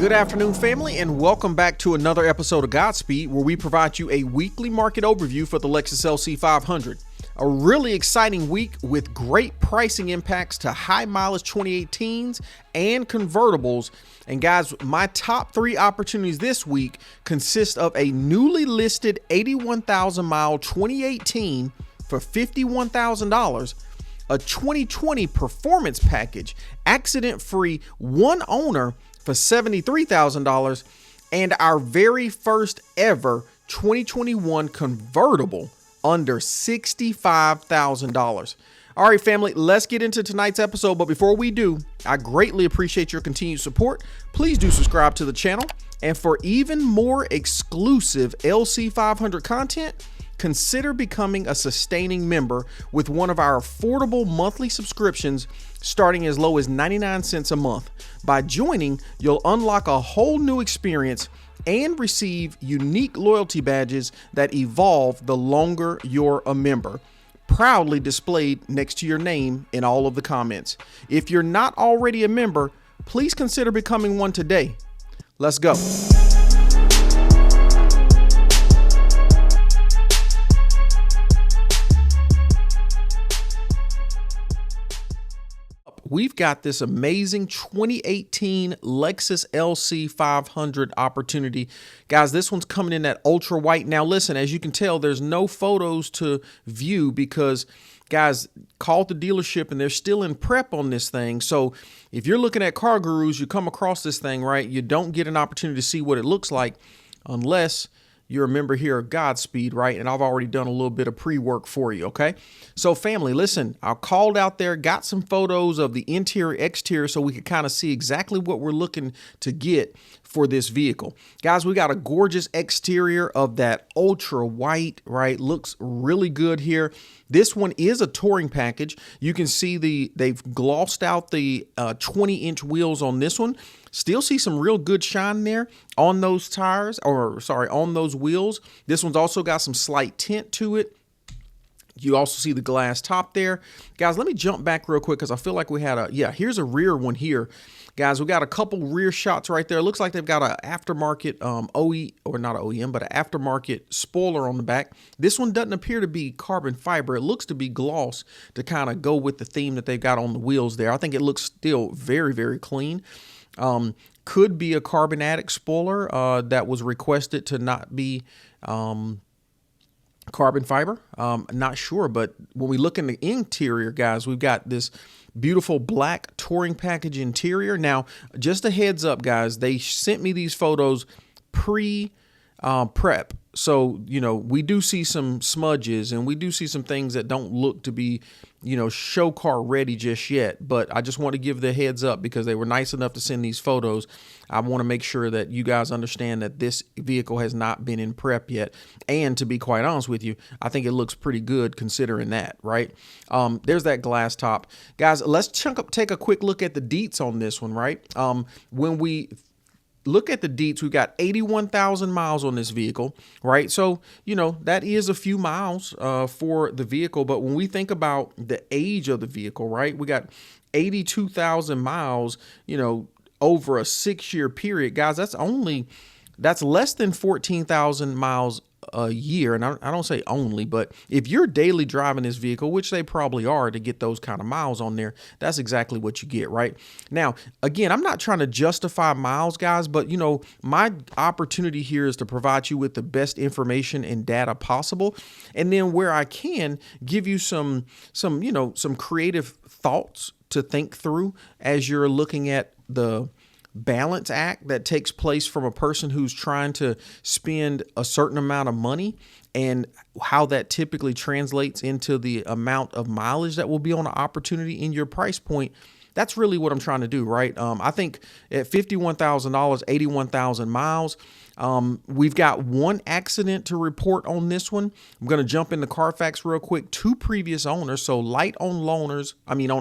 Good afternoon, family, and welcome back to another episode of GodSpeed, where we provide you a weekly market overview for the Lexus LC500. A really exciting week with great pricing impacts to high mileage 2018s and convertibles. And guys, my top three opportunities this week consist of a newly listed 81,000 mile 2018 for $51,000, a 2020 performance package, accident-free, one owner for $73,000, and our very first ever 2021 convertible under $65,000. All right, family, let's get into tonight's episode. But before we do, I greatly appreciate your continued support. Please do subscribe to the channel. And for even more exclusive LC500 content, consider becoming a sustaining member with one of our affordable monthly subscriptions starting as low as 99 cents a month. By joining, you'll unlock a whole new experience and receive unique loyalty badges that evolve the longer you're a member, proudly displayed next to your name in all of the comments. If you're not already a member, please consider becoming one today. Let's go. We've got this amazing 2018 Lexus LC500 opportunity. Guys, this one's coming in at ultra white. Now listen, as you can tell, there's no photos to view because, guys, called the dealership and they're still in prep on this thing. So if you're looking at Car Gurus, you come across this thing, right? You don't get an opportunity to see what it looks like unless you're a member here of GodSpeed, right? And I've already done a little bit of pre-work for you, okay? So family, listen, I called out there, got some photos of the interior, exterior, so we could kind of see exactly what we're looking to get for this vehicle. Guys, we got a gorgeous exterior of that ultra white, right? Looks really good here. This one is a touring package. You can see they've glossed out the 20-inch wheels on this one. Still see some real good shine there on those tires, or sorry, on those wheels. This one's also got some slight tint to it. You also see the glass top there. Guys, let me jump back real quick because I feel like we had here's a rear one here. Guys, we got a couple rear shots right there. Looks like they've got an aftermarket aftermarket spoiler on the back. This one doesn't appear to be carbon fiber. It looks to be gloss to kind of go with the theme that they've got on the wheels there. I think it looks still very, very clean. Could be a carbonatic spoiler that was requested to not be carbon fiber. Not sure, but when we look in the interior, guys, we've got this beautiful black touring package interior. Now, just a heads up, guys, they sent me these photos prep. So, you know, we do see some smudges and we do see some things that don't look to be, you know, show car ready just yet. But I just want to give the heads up because they were nice enough to send these photos. I want to make sure that you guys understand that this vehicle has not been in prep yet. And to be quite honest with you, I think it looks pretty good considering that, right? There's that glass top. Guys, let's take a quick look at the deets on this one, right? When we look at the deets, we've got 81,000 miles on this vehicle, right? So, you know, that is a few miles for the vehicle. But when we think about the age of the vehicle, right, we got 82,000 miles, you know, over a 6-year period. Guys, that's less than 14,000 miles a year. And I don't say only, but if you're daily driving this vehicle, which they probably are to get those kind of miles on there, that's exactly what you get, right? Now, again, I'm not trying to justify miles, guys, but you know, my opportunity here is to provide you with the best information and data possible. And then where I can give you some creative thoughts to think through as you're looking at the balance act that takes place from a person who's trying to spend a certain amount of money and how that typically translates into the amount of mileage that will be on an opportunity in your price point. That's really what I'm trying to do, right? I think at $51,000, 81,000 miles, we've got one accident to report on this one. I'm going to jump into Carfax real quick. 2 previous owners, so light on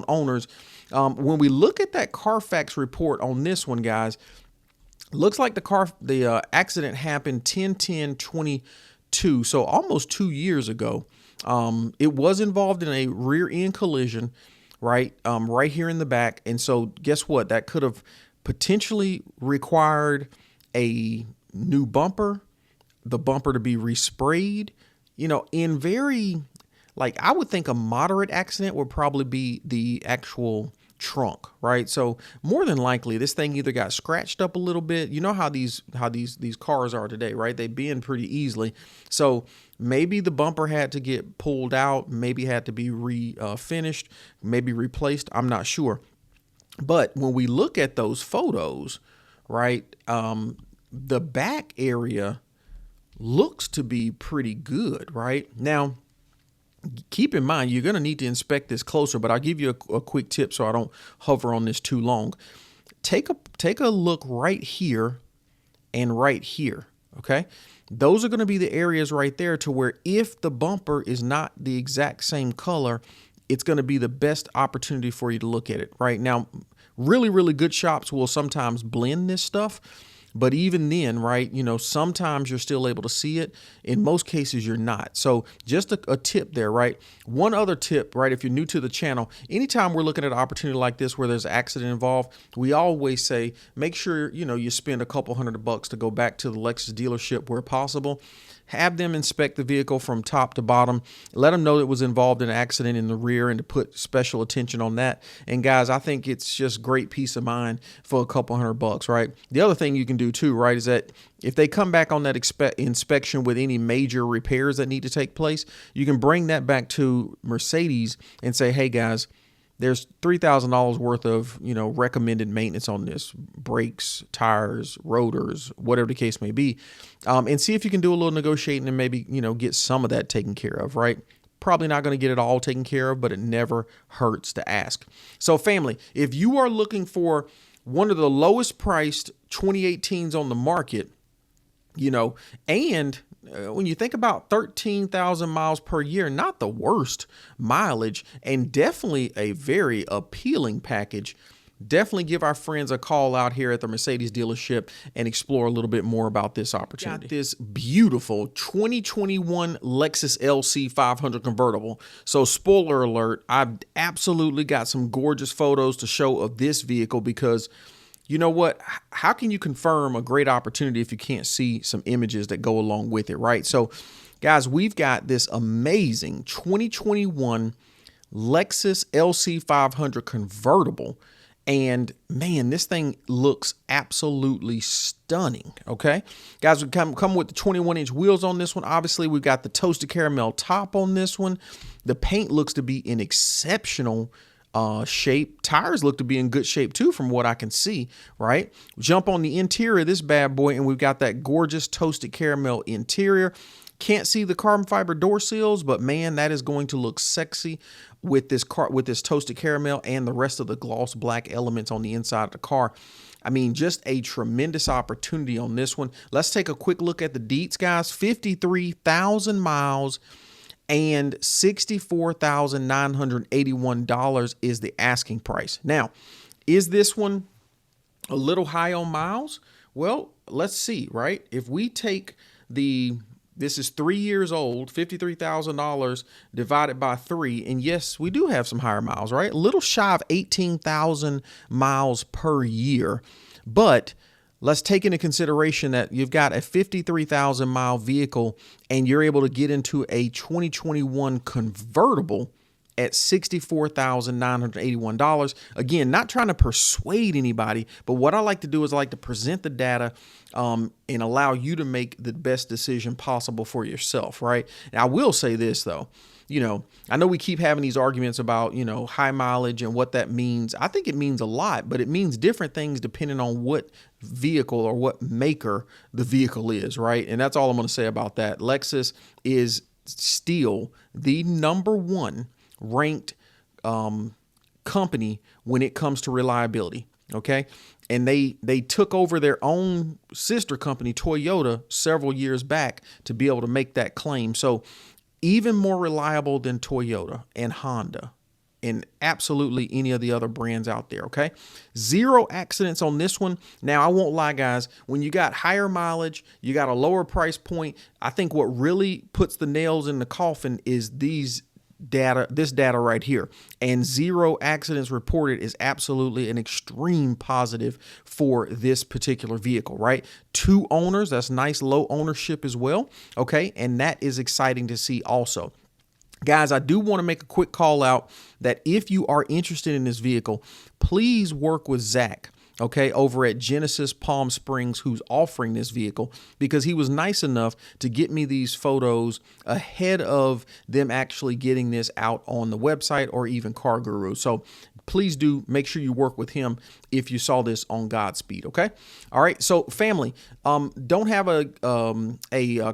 owners. When we look at that Carfax report on this one, guys, looks like the accident happened 10/10/22, so almost 2 years ago. It was involved in a rear end collision, right? Right here in the back. And so guess what? That could have potentially required a new bumper, the bumper to be resprayed, in very, like, I would think a moderate accident would probably be the actual trunk, right? So more than likely this thing either got scratched up a little bit. You know how these cars are today, right? They bend pretty easily. So maybe the bumper had to get pulled out, maybe had to be finished, maybe replaced. I'm not sure. But when we look at those photos, right, the back area looks to be pretty good, right? Now, keep in mind, you're going to need to inspect this closer, but I'll give you a quick tip so I don't hover on this too long. Take a look right here and right here, okay? Those are going to be the areas right there to where if the bumper is not the exact same color, it's going to be the best opportunity for you to look at it. Right now, really, really good shops will sometimes blend this stuff. But even then, right, sometimes you're still able to see it. In most cases, you're not. So just a tip there, right? One other tip, right, if you're new to the channel, anytime we're looking at an opportunity like this where there's an accident involved, we always say, make sure, you spend a couple $100 to go back to the Lexus dealership where possible. Have them inspect the vehicle from top to bottom. Let them know it was involved in an accident in the rear and to put special attention on that. And guys, I think it's just great peace of mind for a couple $100, right? The other thing you can do too, right, is that if they come back on that inspection with any major repairs that need to take place, you can bring that back to Mercedes and say, hey guys, there's $3,000 worth of, recommended maintenance on this, brakes, tires, rotors, whatever the case may be, and see if you can do a little negotiating and maybe, get some of that taken care of, right? Probably not going to get it all taken care of, but it never hurts to ask. So family, if you are looking for one of the lowest priced 2018s on the market, and when you think about 13,000 miles per year, not the worst mileage and definitely a very appealing package, definitely give our friends a call out here at the Mercedes dealership and explore a little bit more about this opportunity. Got this beautiful 2021 Lexus LC500 convertible. So spoiler alert, I've absolutely got some gorgeous photos to show of this vehicle because you know what? How can you confirm a great opportunity if you can't see some images that go along with it, right? So, guys, we've got this amazing 2021 Lexus LC500 convertible. And, man, this thing looks absolutely stunning, okay? Guys, we come with the 21-inch wheels on this one. Obviously, we've got the toasted caramel top on this one. The paint looks to be in exceptional shape. Tires look to be in good shape too from what I can see, right? Jump on the interior of this bad boy and we've got that gorgeous toasted caramel interior. Can't see the carbon fiber door seals, but man, that is going to look sexy with this toasted caramel and the rest of the gloss black elements on the inside of the car. I mean, just a tremendous opportunity on this one. Let's take a quick look at the deets, guys. 53,000 miles. And $64,981 is the asking price. Now, is this one a little high on miles? Well, let's see, right? If we take this is 3 years old, $53,000 divided by 3. And yes, we do have some higher miles, right? A little shy of 18,000 miles per year. But let's take into consideration that you've got a 53,000 mile vehicle and you're able to get into a 2021 convertible at $64,981. Again, not trying to persuade anybody, but what I like to do is I like to present the data and allow you to make the best decision possible for yourself, right? And I will say this though, I know we keep having these arguments about, high mileage and what that means. I think it means a lot, but it means different things depending on what vehicle or what maker the vehicle is, right? And that's all I'm going to say about that. Lexus is still the #1 ranked company when it comes to reliability, okay? And they took over their own sister company, Toyota, several years back to be able to make that claim. So even more reliable than Toyota and Honda and absolutely any of the other brands out there, okay? 0 accidents on this one. Now, I won't lie, guys. When you got higher mileage, you got a lower price point, I think what really puts the nails in the coffin is these data right here, and 0 accidents reported is absolutely an extreme positive for this particular vehicle, right? 2 owners, that's nice, low ownership as well. Okay. And that is exciting to see also. Guys, I do want to make a quick call out that if you are interested in this vehicle, please work with Zach, okay, over at Genesis Palm Springs, who's offering this vehicle, because he was nice enough to get me these photos ahead of them actually getting this out on the website or even Car Guru. So please do make sure you work with him if you saw this on GodSpeed. Okay. All right. So family, don't have a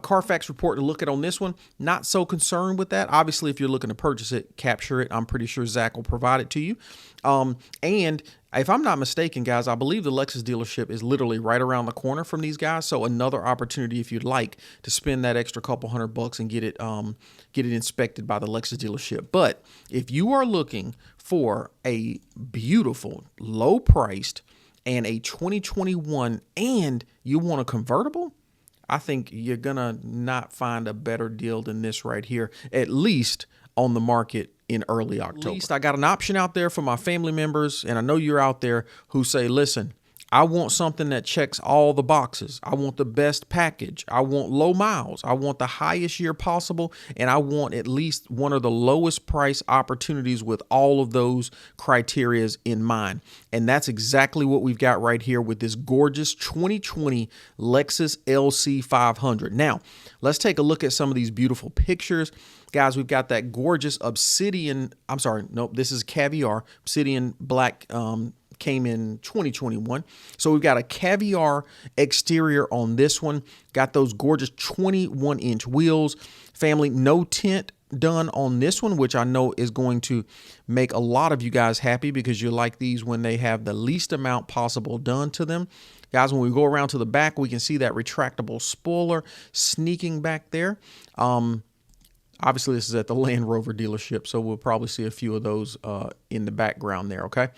Carfax report to look at on this one. Not so concerned with that. Obviously, if you're looking to purchase it, capture it. I'm pretty sure Zach will provide it to you. And if I'm not mistaken, guys, I believe the Lexus dealership is literally right around the corner from these guys. So another opportunity, if you'd like, to spend that extra couple $100 and get it inspected by the Lexus dealership. But if you are looking for a beautiful, low-priced, and a 2021, and you want a convertible, I think you're gonna not find a better deal than this right here, at least on the market in early October. At least I got an option out there for my family members, and I know you're out there who say, listen, I want something that checks all the boxes. I want the best package. I want low miles. I want the highest year possible, and I want at least one of the lowest price opportunities with all of those criterias in mind. And that's exactly what we've got right here with this gorgeous 2020 Lexus LC500. Now, let's take a look at some of these beautiful pictures. Guys, we've got that gorgeous obsidian, I'm sorry, nope, this is caviar, obsidian black, came in 2021. So we've got a caviar exterior on this one. Got those gorgeous 21-inch wheels. Family, no tint done on this one, which I know is going to make a lot of you guys happy because you like these when they have the least amount possible done to them. Guys, when we go around to the back, we can see that retractable spoiler sneaking back there. Obviously, this is at the Land Rover dealership, so we'll probably see a few of those in the background there, okay?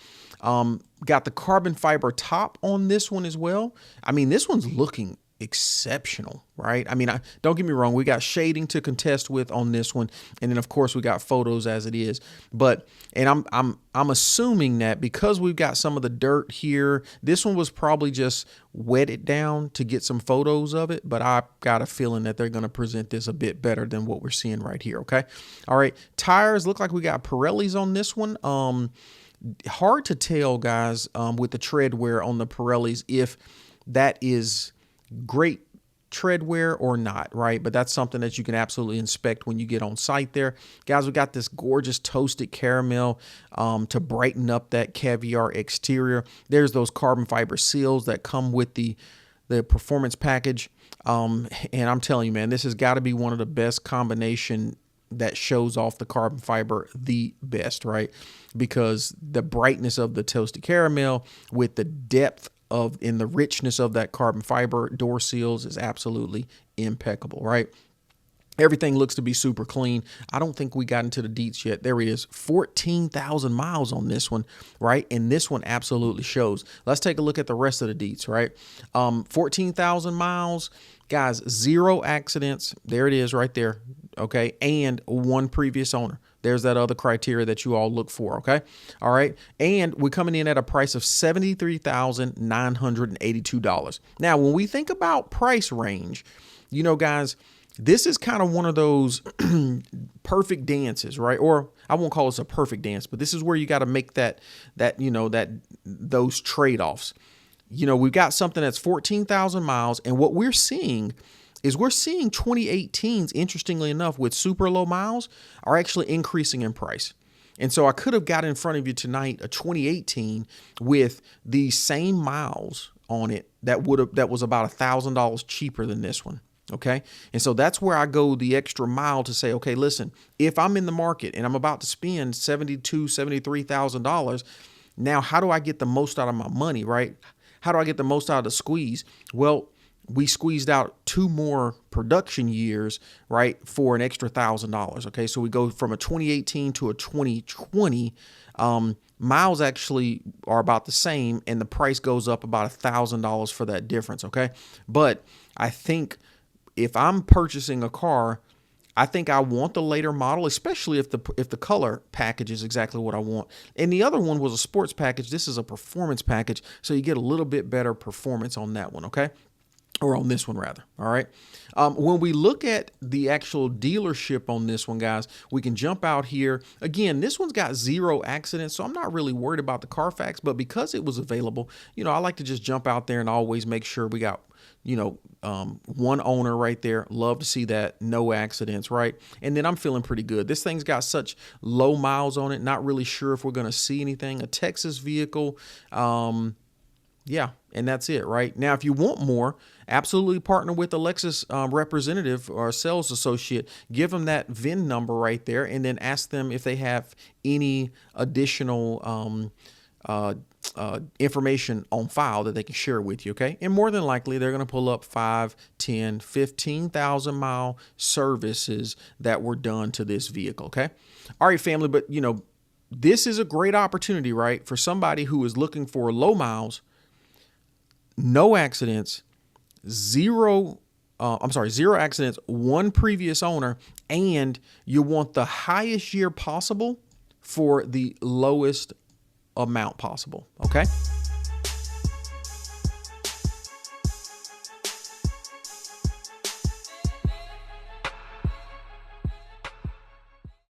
Got the carbon fiber top on this one as well. I mean, this one's looking exceptional, right? I mean, don't get me wrong, we got shading to contest with on this one, and then of course we got photos as it is. But and I'm assuming that because we've got some of the dirt here, this one was probably just wetted down to get some photos of it, but I've got a feeling that they're going to present this a bit better than what we're seeing right here, okay? All right, tires look like we got Pirellis on this one. Hard to tell, guys, with the tread wear on the Pirellis if that is great tread wear or not, right? But that's something that you can absolutely inspect when you get on site there. Guys, we got this gorgeous toasted caramel to brighten up that caviar exterior. There's those carbon fiber seals that come with the performance package. And I'm telling you, man, this has got to be one of the best combination that shows off the carbon fiber the best, right? Because the brightness of the toasted caramel with the depth in the richness of that carbon fiber door seals is absolutely impeccable, right? Everything looks to be super clean. I don't think we got into the deets yet. There it is, 14,000 miles on this one, right? And this one absolutely shows. Let's take a look at the rest of the deets, right? 14,000 miles, guys, 0 accidents. There it is right there, okay? And 1 previous owner. There's that other criteria that you all look for, okay? All right, and we're coming in at a price of $73,982. Now, when we think about price range, you know, guys, this is kind of one of those perfect dances, right? Or I won't call this a perfect dance, but this is where you got to make those trade-offs. You know, we've got something that's 14,000 miles, and what we're seeing is 2018s, interestingly enough, with super low miles, are actually increasing in price. And so I could have got in front of you tonight a 2018 with the same miles on it that was about $1,000 cheaper than this one. Okay. And so that's where I go the extra mile to say, okay, listen, if I'm in the market and I'm about to spend $72,000, $73,000, now how do I get the most out of my money, right? How do I get the most out of the squeeze? Well, we squeezed out 2 more production years, right, for an extra $1,000. Okay, so we go from a 2018 to a 2020. Miles actually are about the same, and the price goes up about $1,000 for that difference. Okay, but I think if I'm purchasing a car, I think I want the later model, especially if the color package is exactly what I want. And the other one was a sports package. This is a performance package, so you get a little bit better performance on that one, okay? Or on this one rather. All right. When we look at the actual dealership on this one, guys, we can jump out here. Again, this one's got 0 accidents, so I'm not really worried about the Carfax, but because it was available, you know, I like to just jump out there and always make sure we got, you know, one owner right there. Love to see that. No accidents, right? And then I'm feeling pretty good. This thing's got such low miles on it. Not really sure if we're going to see anything. A Texas vehicle. Yeah, and that's it, right? Now, if you want more, absolutely partner with the Lexus representative or sales associate. Give them that VIN number right there, and then ask them if they have any additional information on file that they can share with you, okay? And more than likely, they're going to pull up 5, 10, 15,000 mile services that were done to this vehicle, okay? All right, family, but, you know, this is a great opportunity, right, for somebody who is looking for low miles, no accidents, 0 accidents, 1 previous owner, and you want the highest year possible for the lowest amount possible. Okay.